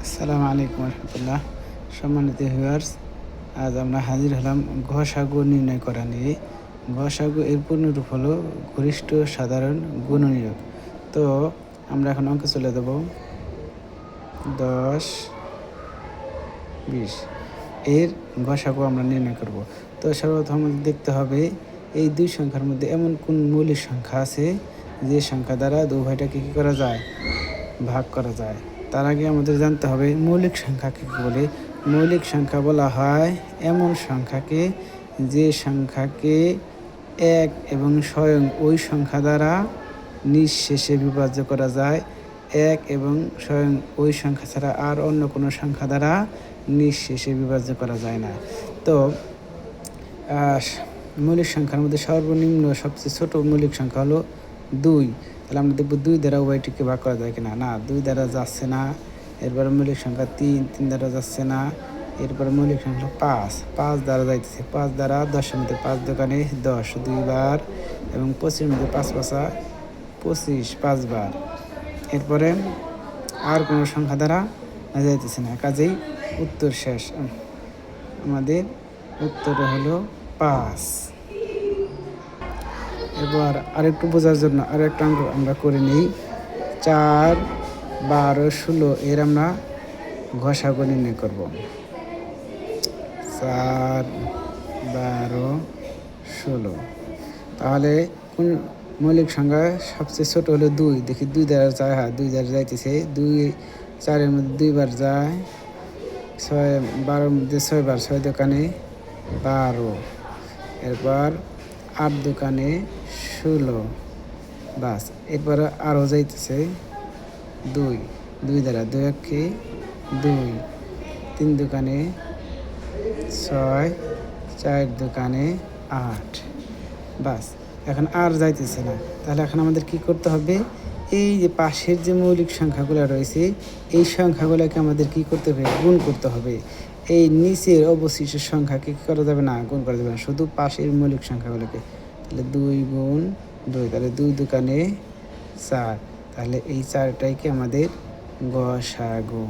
আসসালামু আলাইকুম রহমতুল্লাহ। সম্মানিত ভিউয়ার্স, আজ আমরা হাজির হলাম গসাগু নির্ণয় করা নিয়ে। গসাগু এর পূর্ণরূপ হলো গরিষ্ঠ সাধারণ গুণনীয়ক। তো আমরা এখন অঙ্কে চলে যাব। 10, 20 এর গসাগু আমরা নির্ণয় করব। তো সর্বপ্রথম আমাদের দেখতে হবে এই দুই সংখ্যার মধ্যে এমন কোন মৌলিক সংখ্যা আছে যে সংখ্যা দ্বারা উভয়টাকে কী করা যায়, ভাগ করা যায়। তার আগে আমাদের জানতে হবে মৌলিক সংখ্যাকে কী বলে। মৌলিক সংখ্যা বলা হয় এমন সংখ্যাকে যে সংখ্যাকে এক এবং স্বয়ং ওই সংখ্যা দ্বারা নিঃশেষে বিভাজ্য করা যায়। এক এবং স্বয়ং ওই সংখ্যা ছাড়া আর অন্য কোনো সংখ্যা দ্বারা নিঃশেষে বিভাজ্য করা যায় না। তো মৌলিক সংখ্যার মধ্যে সর্বনিম্ন সবচেয়ে ছোট মৌলিক সংখ্যা হলো 2। তাহলে আমরা দেখব 2 দ্বারা উভয়টিকে ভাগ করা যায় কিনা। না, 2 দ্বারা যাচ্ছে না। এরপরে মৌলিক সংখ্যা 3 দ্বারা যাচ্ছে না। এরপরে মৌলিক সংখ্যা 5 দ্বারা যাইতেছে। 5 দ্বারা 10-এর মধ্যে 5 দোকানে 10 2বার এবং 25-এর মধ্যে 5 5 25 5বার। এরপরে আর কোনো সংখ্যা দ্বারা যাইতেছে না, কাজেই উত্তর শেষ। আমাদের উত্তর হলো 5। এবার আরেকটু বোঝার জন্য আরেকটা অঙ্ক আমরা করে নিই। 4, 12, 16 এর আমরা গসাগু নির্ণয় করব। 4, 12, 16। তাহলে কোন মৌলিক সংখ্যা সবচেয়ে ছোট হলো 2। দেখি 2 দ্বারা যায়, 2 দ্বারা যাইতেছে। 2 4-এর মধ্যে 2বার যায়। 6 12-এর মধ্যে 6বার, 6 দোকানে 12। এরপর 8 দোকানে 16, বাস। এরপর আরও যাইতেছে 2 দ্বারা 2 একে 2, 3 দোকানে 6, 4 দোকানে 8, বাস। এখন আর যাইতেছে না। তাহলে এখন আমাদের কি করতে হবে, এই যে পাশের যে মৌলিক সংখ্যাগুলো রয়েছে এই সংখ্যাগুলোকে আমাদের কি করতে হবে, গুণ করতে হবে। এই নিচের অবশিষ্ট সংখ্যাকে কী করা যাবে না, গুণ করা যাবে না, শুধু পাশের মৌলিক সংখ্যাগুলোকে। তাহলে 2 গুণ 2, তাহলে 2 দোকানে 4। তাহলে এই 4টাই কি আমাদের গসাগু।